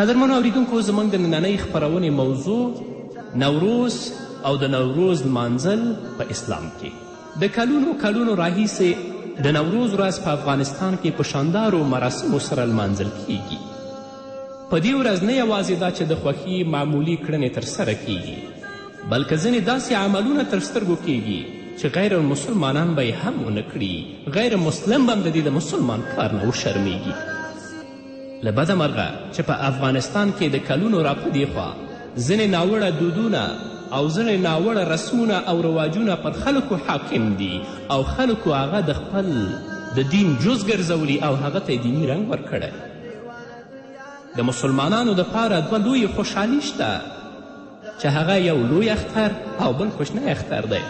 قدرمنو اوریدونکو زموږ د نننۍ خپرونې موضوع نوروز او د نوروز لمانځل په اسلام کې. د کلونو راهیسې د نوروز ورځ په افغانستان کې په شاندارو مراسمو سره لمانځل کیږي. په دې ورځ نه یوازې دا چې د خوښي معمولي کړنې ترسره کیږي، بلکې ځینې داسې عملونه تر سترګو کیږي چې غیر مسلمانان به یې هم ونه کړي. غیر مسلم به هم د دې د مسلمان کار نه وشرمیږي. له بده مرغه چې په افغانستان کې د کلونو را په دې خوا ځینې ناوړه دودونه او ځینې ناوړه رسمونه او رواجونه پر خلکو حاکم دي او خلکو هغه د خپل د دین جز ګرځولي او هغه ته دیني رنګ ورکړی. د مسلمانانو دپاره دوه لویې خوشحالي شته چې هغه یو لوی اختر او بل کوچنی اختر دی،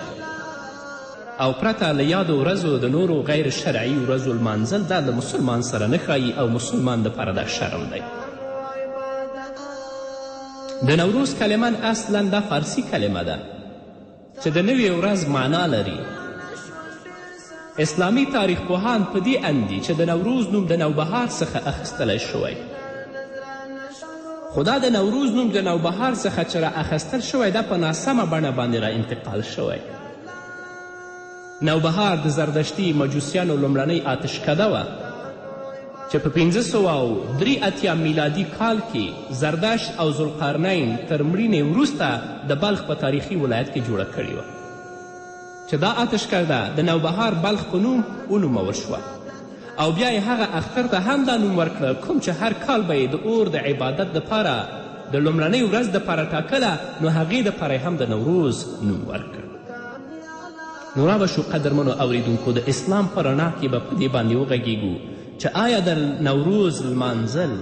او پرته له یادو ورځو د نورو غیر شرعي ورځو لمانځل دا د مسلمان سره نه ښایي او مسلمان دپاره دا شرم دی. د نوروز کلمه اصلا دا فارسی کلمه ده چې د نوې ورځ معنا لري. اسلامي تاریخ پوهان په دې اندي چې د نوروز نوم د نوبهار څخه اخیستلی شوی، خو دا د نوروز نوم د نوبهار څخه چې را اخیستل شوی دا په ناسمه بڼه باندې را انتقال شوی. نوبهار د زردشتي مجوسیانو لومړنۍ آتشکده وه چې په 583 میلادي کال کې زردشت او ذوالقرنین تر مړینې وروسته د بلخ په تاریخي ولایت کې جوړه کړې وه، چې دا آتشکده د نوبهار بلخ په نوم ونومول شوه، او بیا یې هغه اختر ته هم دا نوم ورکړه کوم چې هر کال به یې د اور د عبادت دپاره د لومړنۍ ورځ دپاره ټاکله، نو هغې دپاره یې هم د نوروز نوم ورکړ. نو را به شو قدرمنو اوریدونکو د اسلام په رڼا کې به په دې باندې وغږیږو چې آیا د نوروز لمانځل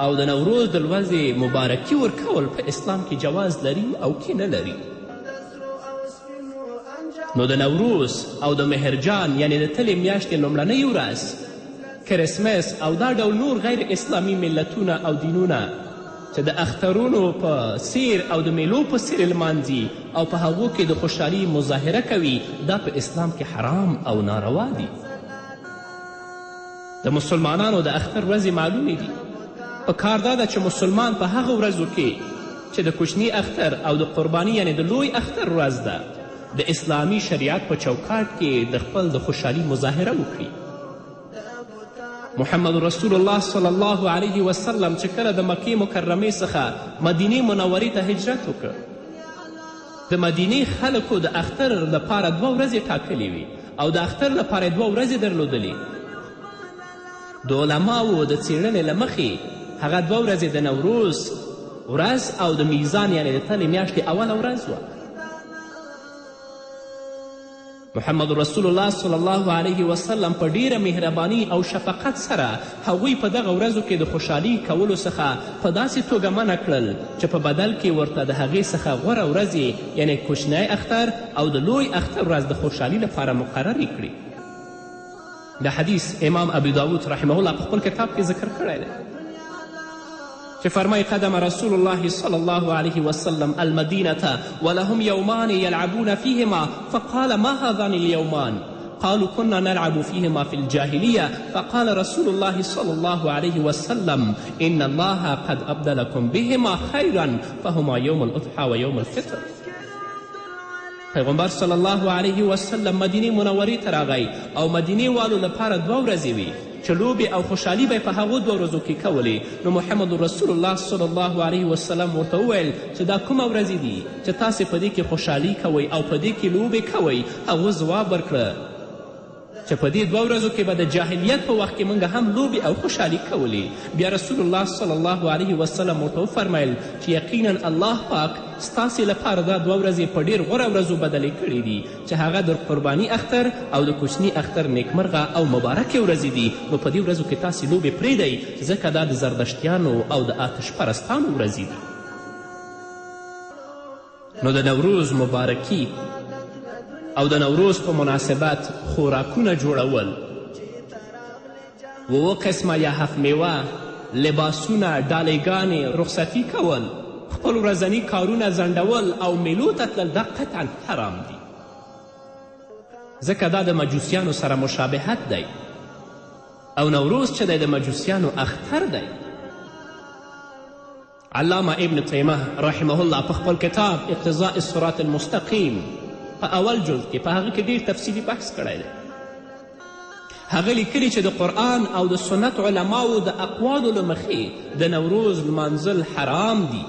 او د نوروز د ورځې مبارکي ورکول په اسلام کې جواز لري او کې نه لري. نو د نوروز او د مهرجان یعنی د تلې میاشتې لومړنۍ ورځ کرسمس او دا ډول نور غیر اسلامي ملتونه او دینونه چې د اخترونو په سیر او د میلو په سیر لمانځي او په هغو کې د خوشحالي مظاهره کوي، دا په اسلام کې حرام او ناروا دي. د مسلمانانو د اختر ورځې معلومې دي. په کار دا ده چې مسلمان په هغه ورځو کې چې د کوچني اختر او د قرباني یعنی د لوی اختر ورځ ده د اسلامي شریعت په چوکاټ کې د خپل د خوشحالي مظاهره وکړي. محمد رسول الله صلی الله علیه وسلم چې کله د مکې مکرمې څخه مدینې منورې ته هجرت وکړ، د مدینې خلکو د اختر لپاره 2 ورځې ټاکلې وي او د اختر لپاره 2 ورځې درلودلې. د علماو د څیړنې له مخې هغه 2 ورځې د نوروز ورځ او د میزان یعنې د تلې میاشتې اوله ورځ وه. محمد رسول الله صلی الله علیه وسلم په ډیره مهرباني او شفقت سره هغوی په دغه ورځو کې د خوشحالي کولو څخه په داسې توګه منع کړل چې په بدل کې ورته د هغې څخه غوره ورځې یعنی کوچنی اختر او د لوی اختر ورځ د خوشحالي لپاره مقررې کړي. د حدیث امام ابو داود رحمه الله په خپل کتاب کې ذکر کړی دی چې فرمای قدم رسول الله صلی الله علیه وسلم المدینة ولهم یومان یلعبون فیهما فقال ما هذان اليومان قالوا كنا نلعب فيهما في الجاهلية فقال رسول الله صلى الله عليه وسلم إن الله قد أبدلكم بهما خيرا فهما يوم الأضحى ويوم الفطر. پیغمبر صلی الله علیه وسلم مدینې منورې ته راغی او مدینې والو لپاره 2 ورځې وي چې لوبې او خوشحالي به یې په هغو 2 ورځو کې کولې. نو محمد رسول الله صلی الله علیه وسلم ورته وویل چې دا کومه ورځې دي چې تاسې په دې کې خوشحالي کوئ او په دې کې لوبې کوئ؟ هغو ځواب ورکړه چې په دې 2 ورځو کې به د جاهلیت په وخت کې موږ هم لوبې او خوشحالي کولې. بیا رسول الله صلی الله علیه وسلم ورته وفرمیل چې یقینا الله پاک ستاسې لپاره دا 2 ورځې په ډېر غوره ورځو بدلې کړي دي چې هغه د قرباني اختر او د کوچني اختر نیکمرغه او مبارکې ورځې دي. نو په دې ورځو کې تاسې لوبې پرېږدئ ځکه دا د زردشتیانو او د آتش پرستانو ورځې دي. نو د نوروز مبارکي او د نوروز په مناسبت خوراکونه جوړول، 7 قسمه یا 7 میوه، لباسونه، ډالېګانې، رخصتي کول، خپل ورځني کارونه ځنډول او میلو ته تلل دا قطعا حرام دي، ځکه دا د مجوسیانو سره مشابهت دی او نوروز چې دی د مجوسیانو اختر دی. علامه ابن تیمه رحمه الله په خپل کتاب اقتضاء الصراط المستقیم په اول جز کې په هغه کې ډېر تفصیلي بحث کړی دی. هغه لیکلي چې د قرآن او د سنت علماو د اقوالو له مخې د نوروز لمانځل حرام دي.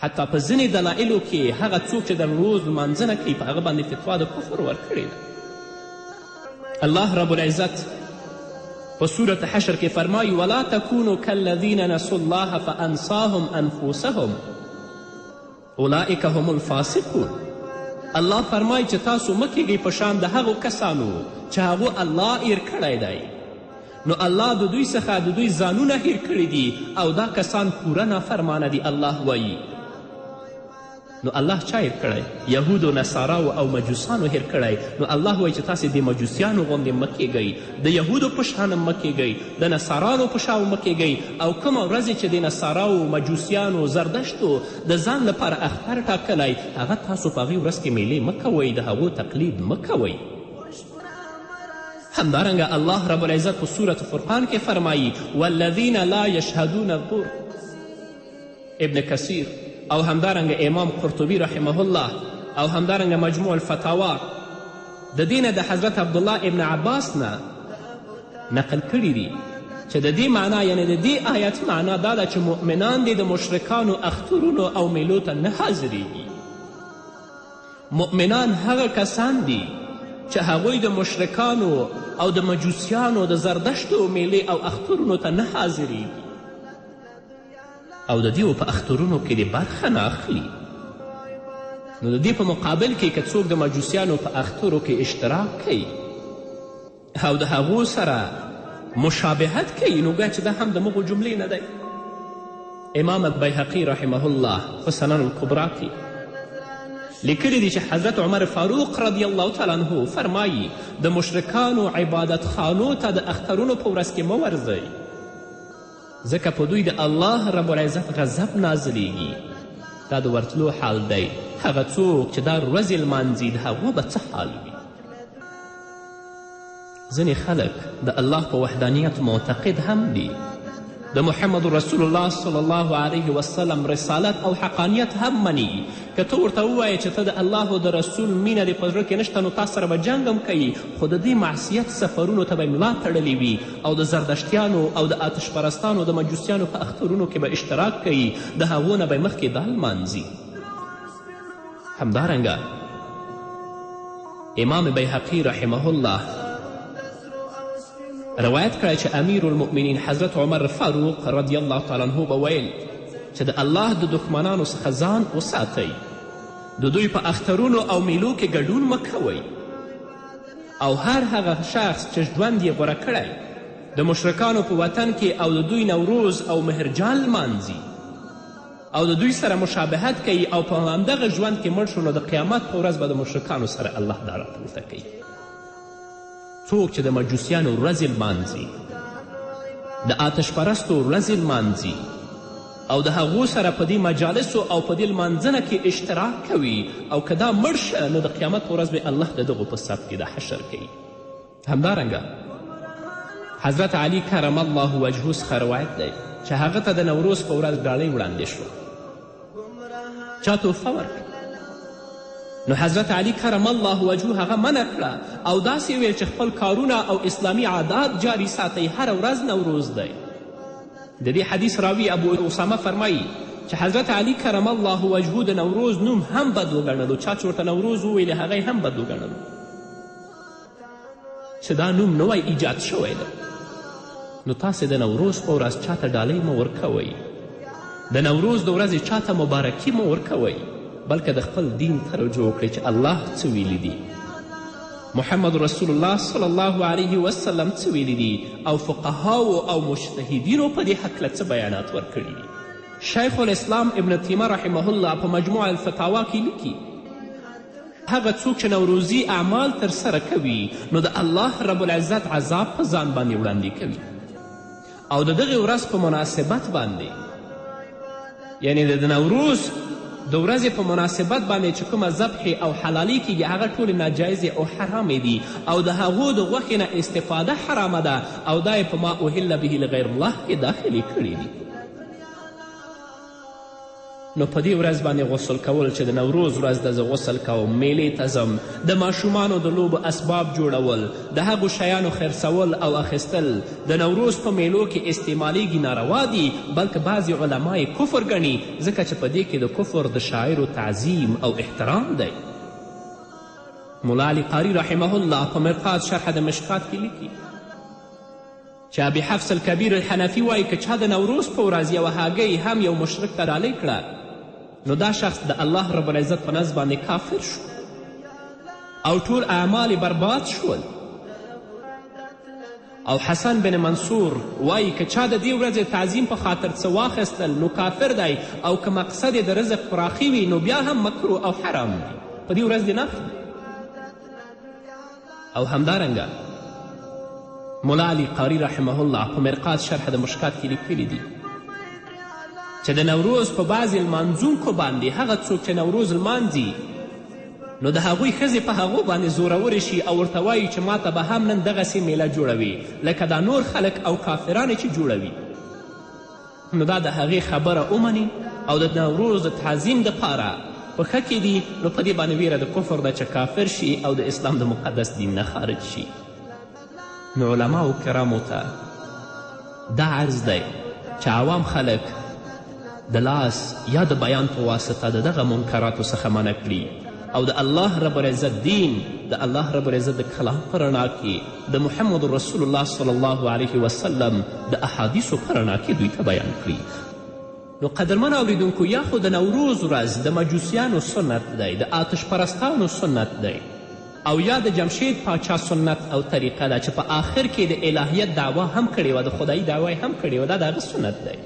حتی په ځینې دلایلو کې هغه څوک چې د نوروز لمانځنه کوي په هغه باندې فتوا د کفر ورکړې ده. الله رب العزت په صورت حشر کې فرمایي ولا تکونوا کالذین نسوا الله فانساهم انفسهم اولئک هم الفاسقون. الله فرمایي چې تاسو مه کیږئ په شان د هغو کسانو چې هغو الله هیر کړی دی، نو الله د دوی څخه د دوی ځانونه هیر کړي دي او دا کسان پوره نافرمانه دي. الله وایي نو الله چا هیر کړی؟ یهودو نصاراو او مجوسانو هیر کړی. نو الله وایي چې تاسې د مجوسیانو غوندې مه کیږئ، د یهودو په شان مه کیږئ، د نصارانو په شان مه کیږئ. او کومه ورځې چې د نصاراو مجوسیانو زردشتو د ځان لپاره اختر ټاکلی، هغه تاسو په هغې ورځ کې میلې مه کوئ، د هغو تقلید مه کوئ. همدارنګه الله رب العزت په صورت فرقان کې فرمایي والذین لا یشهدون الزور. ابن کثیر او همدارنګه امام قرطبي رحمه الله او همدارنګه مجموع الفتاوا د دې نه د حضرت عبدالله ابن عباس نه نقل کړي دي چې د دې معنا یعنی د دې آیت معنا دا ده چې مؤمنان دې د مشرکانو اخترونو او میلو ته نه حاضریږي. مؤمنان هغه کسان دي چې هغوی د مشرکانو او د مجوسیانو د زردشتو میلې او اخترونو ته نه حاضریږي او د دیو په اخترونو کې د برخه نه اخلي. نو د دې په مقابل کې که څوک د مجوسیانو په اخترو کې اشتراک کوي او د هغو سره مشابهت کوي، نو ګویا چې دا هم د مغو جملې نه دی. امام بیهقي رحمه الله په سنن الکبرا کې لیکلی دی چې حضرت عمر فاروق رضی الله تعالی عنه فرمایي د مشرکانو عبادت خانو ته د اخترونو په ورځ کې مه ورځئ، ځکه په دوی د الله رب العزت غضب نازلیږي. دا د ورتلو حال دی. هغه څوک چې دا ورځې لمانځي د هغو به څه حال وي؟ ځینې خلک د الله په وحدانیت معتقد هم دي، د محمد رسول الله صلی الله علیه وسلم رسالت او حقانیت هم مني. که ته ورته ووایې چې ته د الله او د رسول مینه دې په زړه کې نشته، نو تا سره به جنګ هم کوي، خو د دې معصیت سفرونو ته به یې ملا تړلې وي او د زردشتیانو او د آتش پرستانو د مجوسیانو په اخترونو کې به اشتراک کوي، د هغو نه به یې مخکې دا لمانځي. همدارنګه امام بیهقي رحمه الله روایت کړی چې امیر المؤمنین حضرت عمر فاروق رضی الله تعالی عنه به ویل چې د الله د دښمنانو څخه ځان وساتئ، د دوی په اخترونو او میلو کې ګډون مه کوئ، او هر هغه شخص چې ژوند یې غوره کړی د مشرکانو په وطن کې او د دوی نوروز او مهرجان لمانځي او د دوی سره مشابهت کوي او په همدغه ژوند کې مړ شو، نو د قیامت په ورځ به د مشرکانو سره الله دا راپورته کوي. څوک چې د مجوسیانو ورځې لمانځي، د آتش پرستو ورځې لمانځي او د هغو سره په دې مجالسو او په دې لمانځنه کې اشتراک کوي او که دا مړ شه، نو د قیامت په ورځ به الله د دغو په صف کې د حشر کوي. همدارنګه حضرت علی کرم الله وجهه څخه روایت دی چې هغه ته د نوروز په ورځ ډالۍ وړاندې شوه، چا تحفه ورکړه. نو حضرت علی کرم الله وجهه هغه منع کړه او داسې ویل چې خپل کارونه او اسلامي عادات جاری ساتئ، هره ورځ نوروز دی. د دې حدیث راوی ابو اسامه فرمایي چې حضرت علی کرم الله وجهه د نوروز نوم هم بد وګڼلو، چا چې ورته نوروز وویلې هغه یې هم بد وګڼلو چې دا نوم نوی ایجاد شوی دی. نو تاسې د نوروز په ورځ چاته ډالۍ مه ورکوئ، د نوروز د ورځې چاته مبارکي مه ورکوئ، بلکې د خپل دین توجه وکړئ چې الله څه ویلی دي، محمد رسول الله صلی الله علیه وسلم څه ویلی دي او فقهاو او مجتهدینو په دې هکله څه بیانات ورکړي دي. شیخ الاسلام ابن تیمه رحمه الله په مجموع الفتاوا کې لیکي هغه څوک چې نوروزي اعمال ترسره کوي نو د الله رب العزت عذاب په ځان باندې وړاندې کوي او د دغې ورځ په مناسبت باندې یعنی د نوروز د ورځې په مناسبت باندې چې کومه ذبح او حلالي کیږي هغه ټولې ناجایزې او حرامې دي او د هغو د غوښې نه استفاده حرامه ده او دا یې په ما اوهل به لغیر الله کې داخلې کړي دي. نو په دې ورځ باندې غسل کول چې د نوروز ورځ ده زه غسل کوم، میلې ته ځم، د ماشومانو د لوبو اسباب جوړول، د هغو شیانو خرڅول او اخیستل د نوروز په میلو کې استعمالیږي ناروا دي، بلکې بعضې علما یې کفر ګڼي، ځکه چې په دې کې د کفر د شاعرو تعظیم او احترام دی. مولا علی قاری رحمه الله په مرقات شرح د مشکات کې لیکي چې ابي حفص الکبیر الحنفي وایي که چا د نوروز په ورځ یوه هګۍ هم یو مشرک ته ډالۍ کړه نو دا شخص د الله رب العزت په نزد باندې کافر شو او ټول اعمال برباد شول. او حسن بن منصور وایي که چا د دې ورځې تعظیم په خاطر څه واخیستل نو کافر دی، او که مقصد یې د رزق پراخي وي نو بیا هم مکروه او حرام دی، په دې ورځ دې نخلي. او همدارنګه مولا علی قاری رحمه الله په مرقات شرح د مشکات کې لیکلي دي چې د نوروز په بعضې لمانځونکو باندې هغه څوک چې نوروز لمانځي نو د هغوی ښځې په هغو باندې زورورې شي او ورته وایي چې ما ته به هم نن دغسې میله جوړوي لکه دا نور خلک او کافرانې چې جوړوي. نو دا د هغې خبره ومني او د نوروز د تعظیم دپاره په ښه کې دي، نو په دې باندې ویره د کفر ده چې کافر شي او د اسلام د مقدس دین نه خارج شي. نو علماو کرامو ته دا عرض دی چې عوام خلک د لاس یا د بیان په واسطه د دغه منکراتو څخه منع کړي او د الله رب العزت دین د الله رب العزت د کلام په رڼا کې د محمد رسول الله صلی الله علیه وسلم د احادیثو په رڼا کې دوی ته بیان کړي. نو قدرمن اوریدونکو، یا خو د نوروز ورځ د مجوسیانو سنت دی، د آتش پرستانو سنت دی، او یا د جمشید پاچا سنت او طریقه ده چې په آخر کې د الهیت دعوا هم کړې وه، د خدایي دعوا هم کړې وه، دا د هغه سنت دی.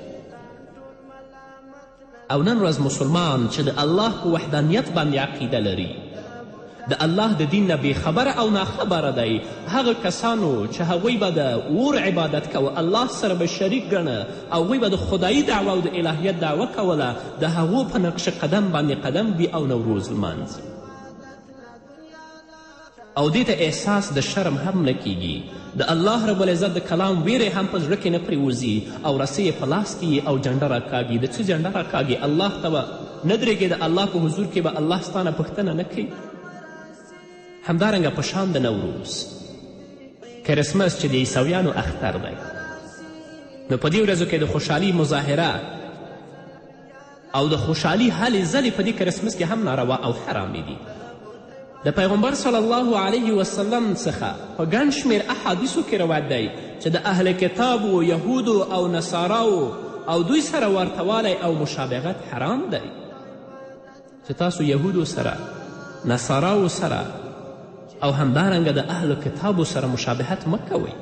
او نن ورځ مسلمان چې د الله په وحدانیت باندې عقیده لري، د الله د دین نه بېخبره او ناخبره دی، هغه کسانو چې هغوی به د اور عبادت کوه، الله سره به شریک ګڼه، او هغوی به د خدایي دعوه او د الهیت دعوه کوله، د هغو په نقش قدم باندې قدم وي او نوروز لمانځي. او دې ته احساس د شرم هم نه کیږي، د الله رب العزت د کلام ویرې هم په زړه کې نه پرېوځي، او رسۍ یې په لاس کې او جنډه راکاږي. د څه جنډه راکاږي؟ الله ته به نه درېږې، د الله په حضور کې به الله ستانه پوښتنه نه کوي. همدارنګه په شان د نوروز کرسمس چې د عیسویانو اختر دی، نو په دې ورځو کې د خوشحالي مظاهره او د خوشحالي هلې ځلې په دې کرسمس کې هم ناروا او حرامې دي. د پیغمبر صلی الله علیه وسلم څخه په ګڼ شمېر احادیثو کې روایت دی چې د اهل کتابو، یهودو او نصاراو او دوی سره ورتوالی او مشابهت حرام دی. چې تاسو یهودو سره، نصاراو سره او همدارنګه د اهل کتابو سره مشابهت مه کوئ.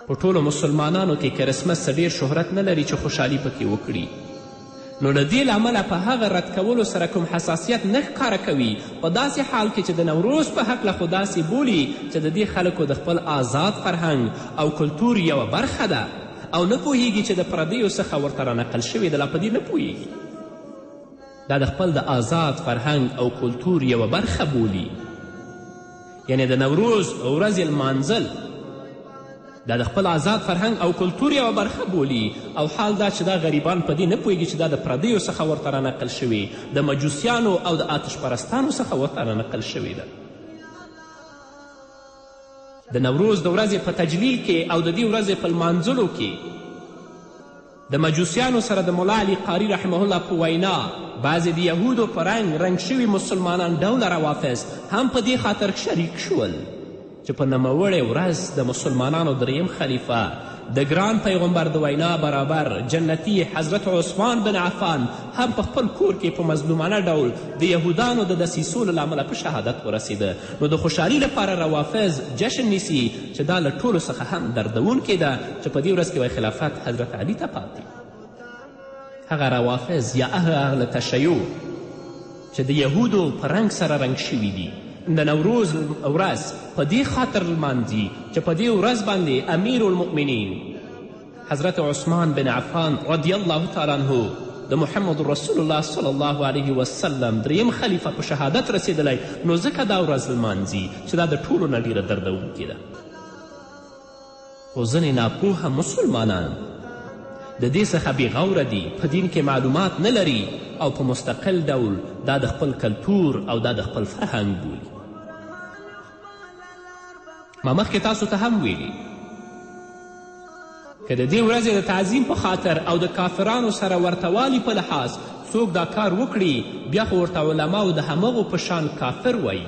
په ټولو مسلمانانو کې کرسمس ډېر شهرت نه لري چې خوشحالي پکې وکړي، نو له دې له امله په هغه رد کولو سره کوم حساسیت نه ښکاره کوي، په داسې حال کې چې د نوروز په هکله خو داسې بولي چې د دې خلکو د خپل آزاد فرهنګ او کلتور یوه برخه ده، او نه پوهیږي چې د پردیو څخه ورته رانقل شوې ده، لا په دې نه پوهیږي. دا د خپل د آزاد فرهنګ او کلتور یوه برخه بولي، یعنی د نوروز ورځې لمانځل دا د خپل آزاد فرهنګ او کلتور یوه برخه بولي، او حال دا چې دا غریبان په دې نه پوهیږي چې دا د پردیو څخه ورته رانقل شوي، د مجوسیانو او د آتش پرستانو څخه ورته رانقل شوې ده. د نوروز د ورځې په تجلیل کې او د دې ورځې په لمانځلو کې د مجوسیانو سره د مولا علی قاری رحمه الله په وینا بعضې د یهودو په رنګ شوي مسلمانان ډوله روافظ هم په دې خاطر شریک شول چې په نوموړې ورځ د مسلمانانو دریم خلیفه د ګران پیغمبر د وینا برابر جنتی حضرت عثمان بن عفان هم په خپل کور کې په مظلومانه ډول د یهودانو د دسیسو له امله په شهادت ورسېده. نو د خوشحالي لپاره روافظ جشن نیسي چې دا له ټولو څخه هم دردونکې ده چې په دې ورځ کې وایي خلافت حضرت علي ته پاتې. هغه روافظ یا اهل تشیع چې د یهودو په رنګ سره رنګ شوي دي د نوروز ورځ په دې خاطر لمانځي چې په دې ورځ باندې امیر المؤمنین حضرت عثمان بن عفان رضی الله تعالی عنه د محمد رسول الله صلی الله علیه وسلم دریم خلیفه په شهادت رسېدلی، نو ځکه دا ورځ لمانځي چې دا د ټولو نه ډېره دردونکې ده. خو ځینې ناپوهه مسلمانان د دې څخه بېغوره دي، په دین کې معلومات نه لري او په مستقل ډول دا د خپل کلتور او دا د خپل فرهنګ بولي. ما مخکې تاسو ته هم ویلي که د دې ورځې د تعظیم په خاطر او د کافرانو سره ورتوالي په لحاظ څوک دا کار وکړي بیا خو ورته علماو د همغو په شان کافر وایي،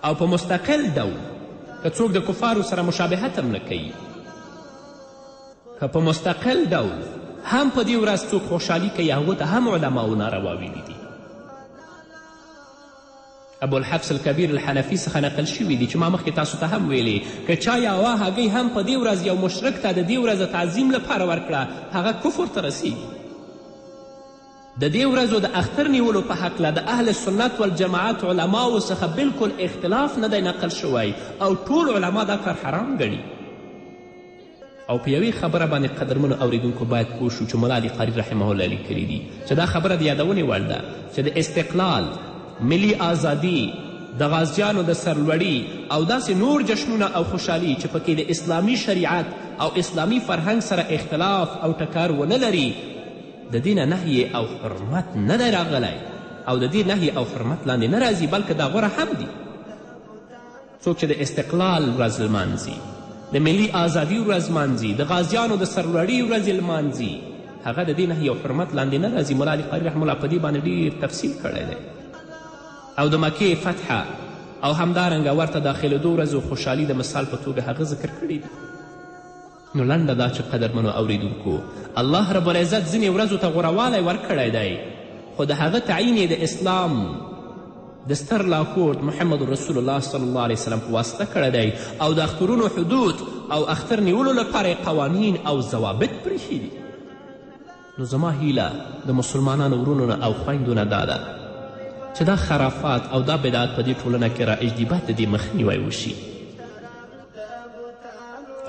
او په مستقل ډول که څوک د کفارو سره مشابهت هم نه کوي، که په مستقل ډول هم په دې ورځ څوک خوشحالي کوي هغو ته هم علماو ناروا ویلي دي. ابوالحفص الکبیر الحنفي څخه نقل شوي دي چې ما مخکې تاسو ته هم ویلې که چا یوه هګۍ هم په دې ورځ یو مشرک ته د دې ورځ د تعظیم لپاره ورکړه هغه کفر ته رسیږي. د دې ورځو د اختر نیولو په هکله د اهل سنت والجماعت علماو څخه بلکل اختلاف نه دی نقل شوی او ټول علما دا کار حرام ګڼي. او په یوې خبره باندې قدرمنو اوریدونکو باید پوه شو چې ملا علی قاري رحمه الله لیکلي دي چې دا خبره د یادونې وړ ده چې د استقلال، ملی آزادي، د غازیانو د سرلوړي او داسې نور جشنونه او خوشحالي چې پکې د اسلامي شریعت او اسلامي فرهنګ سره اختلاف او ټکر ونه لري د دې نه نهی او حرمت نه دی راغلی او د دې نهی او حرمت لاندې نه راځي بلکې دا غوره هم دي. څوک چې د استقلال ورځ لمانځي، د ملي آزادي ورځ لمانځي، د غازیانو د سرلوړي ورځ لمانځي هغه د دې نهی او حرمت لاندې نه راځي. مولا علی قاري رحمه الله په دې باندې ډېر تفصیل کړی دی او د مکې فتحه او همدارنګه ورته داخلېدو ورځو خوشحالي د مثال په توګه هغه ذکر کړي دي. نو لنډه دا چې قدرمنو اوریدونکو الله رب العزت ځینې ورځو ته غوروالی ورکړی دی خو د هغه تعیین یې د اسلام د ستر لاهوت محمد رسول الله صلی الله علیه وسلم په واسطه کړی دی او د اخترونو حدود او اختر نیولو لپاره قوانین او ضوابط پرېښي دي. نو زما هیله د مسلمانانو ورونو نه او خویندو نه دا ده چې دا خرافات او دا بدعات په دې ټولنه کې را اجدیبات د دې مخنیوی وشي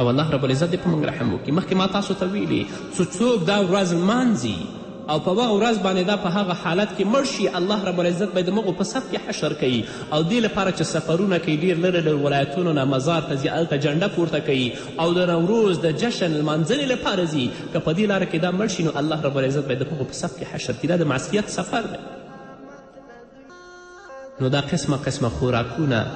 او الله رب العزت دې په موږ رحم وکړي. مخکې ما تاسو ته ویلي څوک دا ورځ لمانځي او په هغه ورځ باندې دا په هغه حالت کې مړ شي الله رب العزت به د مغو په صف کې حشر کوي او دې لپاره چې سفرونه کوي ډېر لرې له ولایتونو نه مزار ته ځي هلته جنډه پورته کوي او د نوروز د جشن لمانځنې لپاره ځي که په دې لاره کې دا مړ شي نو الله رب العزت به د مغو په صف کې حشر کوي. دا د معصیت سفر دی. نو دا قسمه خوراکونه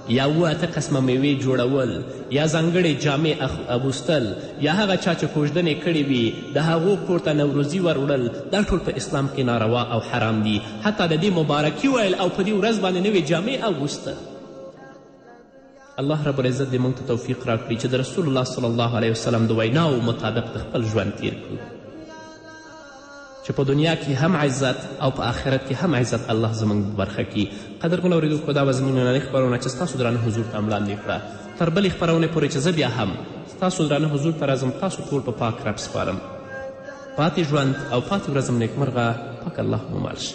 یا 8 قسمه میوې جوړول یا ځانګړې جامې اغوستل یا هغه چا چې کوژدنې کړې وي د هغو کور ته نوروزي وروړل دا ټول په اسلام کې ناروا او حرام دي. حتی د دې مبارکي ویل او په دې ورځ باندې نوې جامې اغوستل. الله رب العزت دې موږ ته توفیق راکړي چې د رسول الله صلی الله علیه وسلم د ویناو مطابق د خپل ژوند تیر کړو چې په دنیا کې هم عزت او په آخرت کې هم عزت الله زموږ برخه کړي. قدرمنو اورېدونکو دا به زموږ نننۍ خپرونه چې ستاسو درانه حضور ته وړاندې کړه. تر بلې خپرونې پورې چې زه بیا هم ستاسو درانه حضور ته راځم تاسو ټول په پاک رب سپارم. پاتې ژوند او پاتې ورځم نیکمرغه پاک الله مو مل شي.